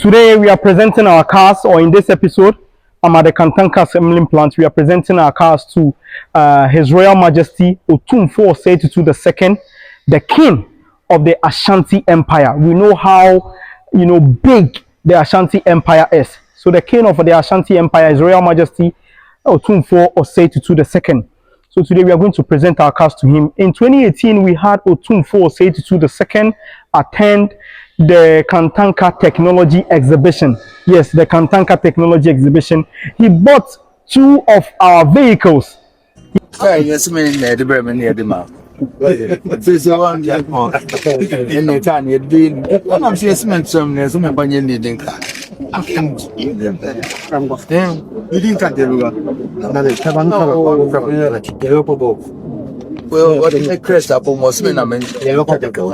Today we are presenting our cars, or in this episode, I'm at the Kantanka assembling plant. We are presenting our cars to His Royal Majesty Otumfuo Osei Tutu II, the king of the Ashanti Empire. We know how big the Ashanti Empire is. So the king of the Ashanti Empire is Royal Majesty Otumfuo Osei Tutu II. So today we are going to present our cars to him. In 2018, we had Otumfuo Osei Tutu II attend the Kantanka Technology Exhibition. Yes, the Kantanka Technology Exhibition. He bought two of our vehicles. Yes, man, the Bremen near the mouth. This one, in the town, you'd be one of the cement, some banyan needing car. You didn't cut the well, what is a crest up almost when I mean, you look at the go.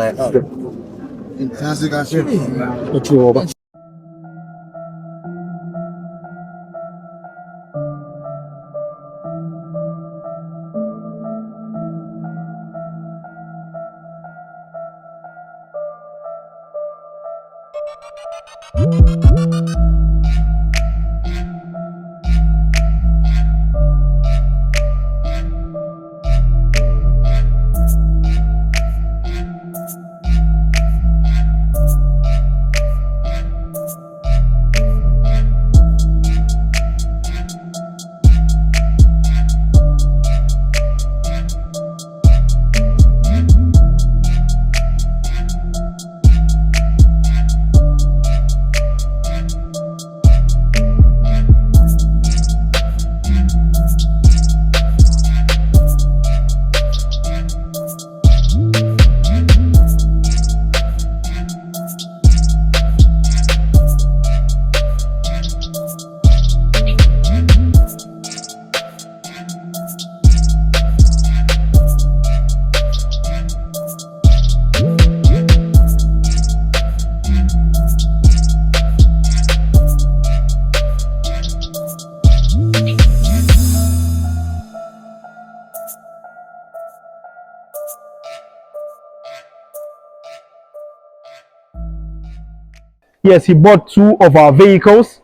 Yes, he bought two of our vehicles.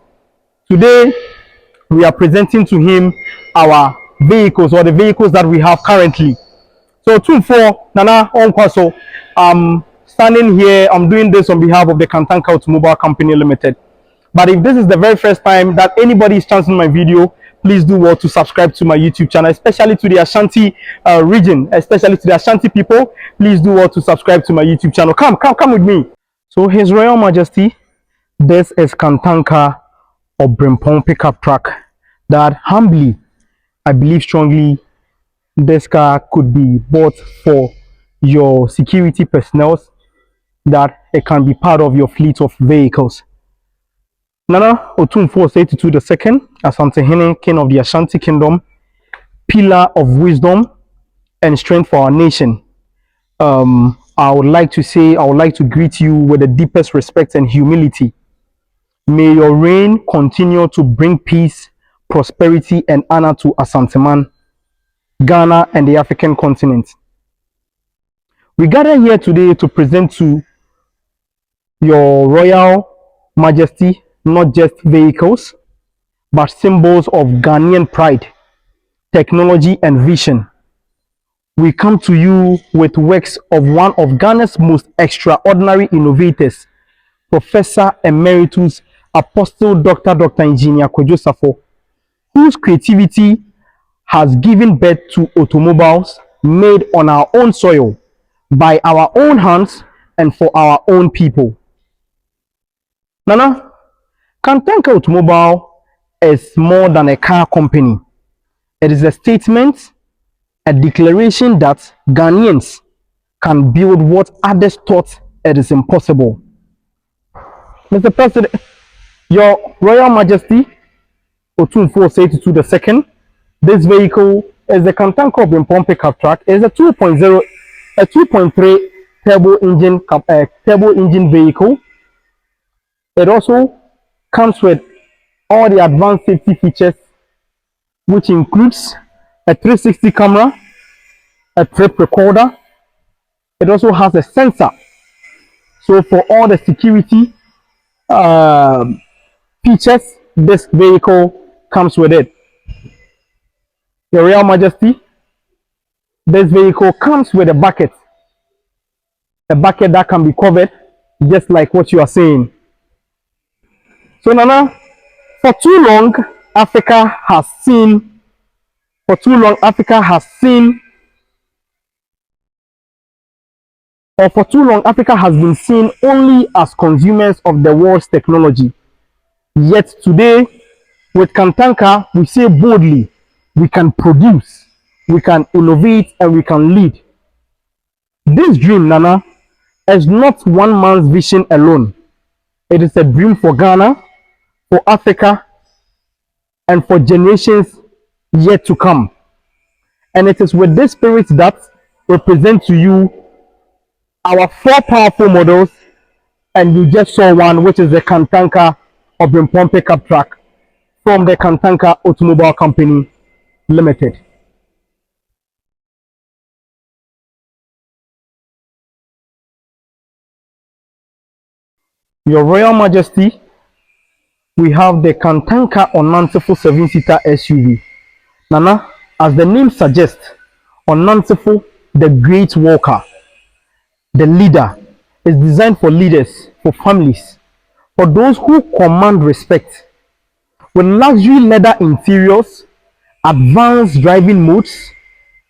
Today, we are presenting to him our vehicles, or the vehicles that we have currently. So, Nana Onkwaso, I'm standing here, I'm doing this on behalf of the Kantanka Automobile Company Limited. But if this is the very first time that anybody is chancing my video, please do well to subscribe to my YouTube channel, especially to the Ashanti region, especially to the Ashanti people. Please do well to subscribe to my YouTube channel. Come with me. So, His Royal Majesty, this is Kantanka Obrempong Pickup Truck that humbly, I believe strongly, this car could be bought for your security personnel, that it can be part of your fleet of vehicles. Nana Otumfuo Osei Tutu II, Asante King of the Ashanti Kingdom, pillar of wisdom and strength for our nation. I would like to greet you with the deepest respect and humility. May your reign continue to bring peace, prosperity, and honor to Asanteman, Ghana, and the African continent. We gather here today to present to your Royal Majesty not just vehicles, but symbols of Ghanaian pride, technology, and vision. We come to you with works of one of Ghana's most extraordinary innovators, Professor Emeritus Apostle Dr. Engineer Kojo Safo, whose creativity has given birth to automobiles made on our own soil, by our own hands, and for our own people. Nana, Kantanka Automobile is more than a car company. It is a statement, a declaration that Ghanaians can build what others thought it is impossible. Mr. President, Your Royal Majesty Otumfuo Osei Tutu II, this vehicle is the Kantanka Obrempong Pickup Truck. It is a 2.3 turbo engine vehicle. It also comes with all the advanced safety features, which includes a 360 camera, a trip recorder. It also has a sensor. So for all the security um, features this vehicle comes with it. Your Royal Majesty, this vehicle comes with a bucket that can be covered, just like what you are saying. So Nana, for too long, Africa has seen, for too long, Africa has seen, or for too long, Africa has been seen only as consumers of the world's technology. Yet today, with Kantanka, we say boldly, we can produce, we can innovate, and we can lead. This dream, Nana, is not one man's vision alone. It is a dream for Ghana, for Africa, and for generations yet to come. And it is with this spirit that we present to you our four powerful models, and you just saw one, which is the Kantanka Obrempong Pickup Truck from the Kantanka Automobile Company Limited. Your Royal Majesty, we have the Kantanka Onantefo 7-seater SUV. Nana, as the name suggests, Onantefo, the great walker, the leader, is designed for leaders, for families, for those who command respect. With luxury leather interiors, advanced driving modes,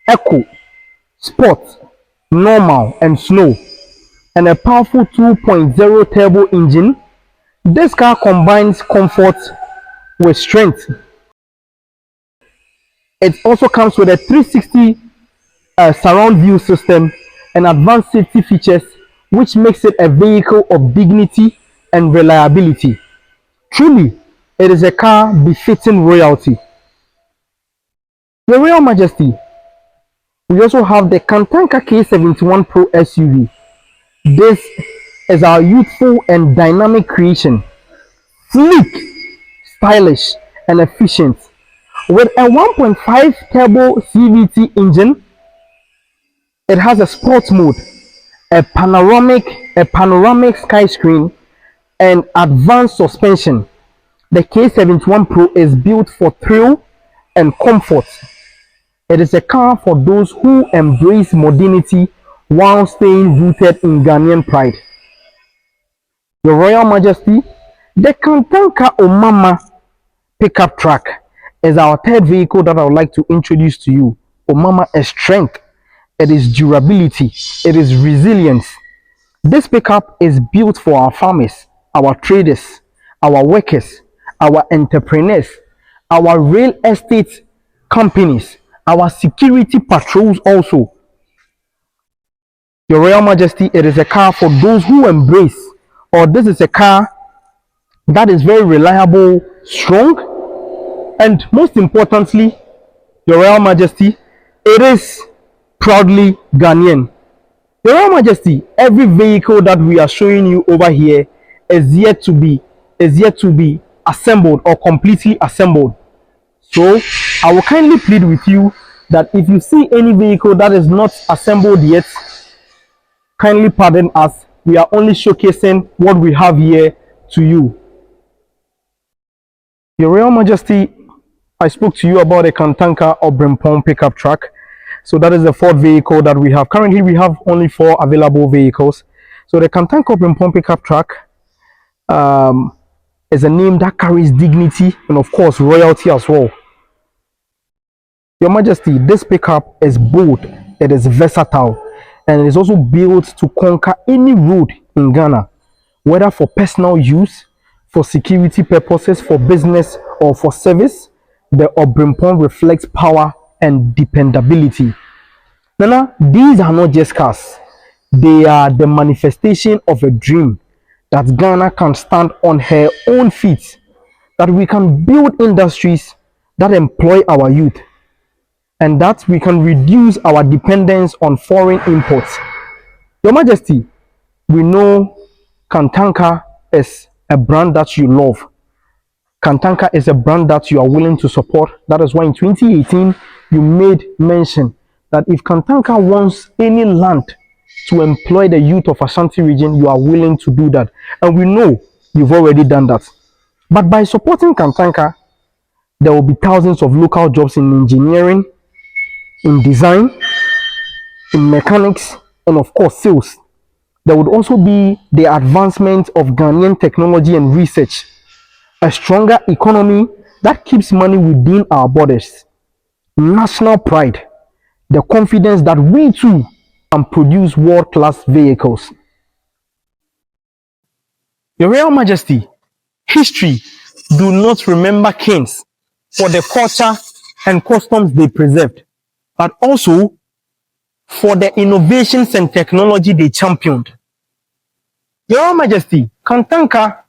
eco, sport, normal, and snow, and a powerful 2.0 turbo engine, this car combines comfort with strength. It also comes with a 360 surround view system and advanced safety features, which makes it a vehicle of dignity and reliability. Truly, it is a car befitting royalty. Your Royal Majesty, we also have the Kantanka K71 Pro SUV. This is our youthful and dynamic creation, sleek, stylish, and efficient. With a 1.5 turbo CVT engine, it has a sports mode, a panoramic sky screen, and advanced suspension. The K71 Pro is built for thrill and comfort. It is a car for those who embrace modernity while staying rooted in Ghanaian pride. Your Royal Majesty, the Kantanka Omama Pickup Truck is our third vehicle that I would like to introduce to you. Omama is strength, it is durability, it is resilience. This pickup is built for our farmers, our traders, our workers, our entrepreneurs, our real estate companies, our security patrols also. Your Royal Majesty, it is a car for those who embrace, or this is a car that is very reliable, strong, and most importantly, Your Royal Majesty, it is proudly Ghanaian. Your Royal Majesty, every vehicle that we are showing you over here is yet to be assembled or completely assembled. So I will kindly plead with you that if you see any vehicle that is not assembled yet, kindly pardon us. We are only showcasing what we have here to you. Your Royal Majesty, I spoke to you about a Kantanka Obrempong Pickup Truck. So that is the fourth vehicle that we have. Currently, we have only 4 available vehicles. So the Kantanka Obrempong Pickup Truck is a name that carries dignity and of course royalty as well. Your Majesty, this pickup is bold, it is versatile, and it is also built to conquer any road in Ghana, whether for personal use, for security purposes, for business, or for service. The Obrempong reflects power and dependability. Nana, these are not just cars, they are the manifestation of a dream that Ghana can stand on her own feet, that we can build industries that employ our youth, and that we can reduce our dependence on foreign imports. Your Majesty, we know Kantanka is a brand that you love. Kantanka is a brand that you are willing to support. That is why in 2018 you made mention that if Kantanka wants any land to employ the youth of Ashanti region, you are willing to do that. And we know you've already done that. But by supporting Kantanka, there will be thousands of local jobs in engineering, in design, in mechanics, and of course sales. There would also be the advancement of Ghanaian technology and research, a stronger economy that keeps money within our borders, national pride, the confidence that we too can produce world-class vehicles. Your Royal Majesty, history do not remember kings for the culture and customs they preserved, but also for the innovations and technology they championed. Your Royal Majesty, Kantanka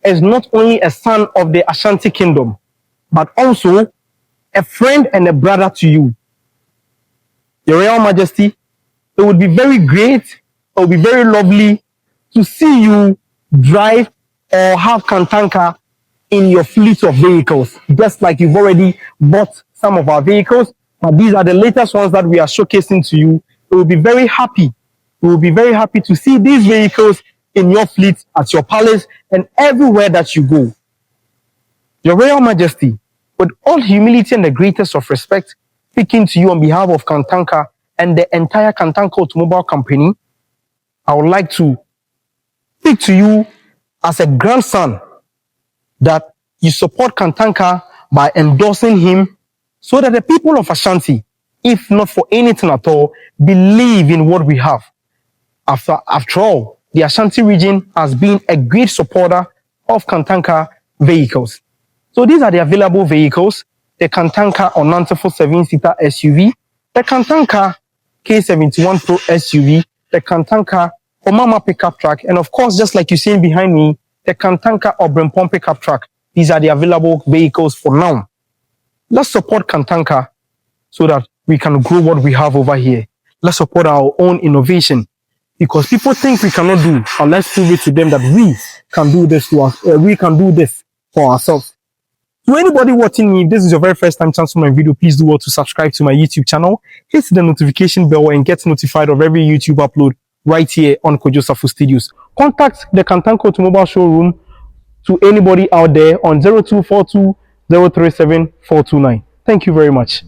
is not only a son of the Ashanti Kingdom, but also a friend and a brother to you. Your Royal Majesty, it would be very great, it would be very lovely to see you drive or have Kantanka in your fleet of vehicles, just like you've already bought some of our vehicles, but these are the latest ones that we are showcasing to you. We will be very happy. We will be very happy to see these vehicles in your fleet at your palace and everywhere that you go. Your Royal Majesty, with all humility and the greatest of respect, speaking to you on behalf of Kantanka and the entire Kantanka Automobile Company, I would like to speak to you as a grandson that you support Kantanka by endorsing him so that the people of Ashanti, if not for anything at all, believe in what we have. After all, the Ashanti region has been a great supporter of Kantanka vehicles. So these are the available vehicles: the Kantanka Onantefo 7-seater SUV, the Kantanka K71 Pro SUV, the Kantanka Omama Pickup Truck, and of course, just like you're seeing behind me, the Kantanka Obrempong Pickup Truck. These are the available vehicles for now. Let's support Kantanka so that we can grow what we have over here. Let's support our own innovation, because people think we cannot do, and let's prove it to them that we can do this to us. We can do this for ourselves. To anybody watching me, if this is your very first time chancing my video, please do well to subscribe to my YouTube channel, hit the notification bell, and get notified of every YouTube upload right here on Kojosafu Studios. Contact the Kantanka Automobile Showroom to anybody out there on 0242 037 429. Thank you very much.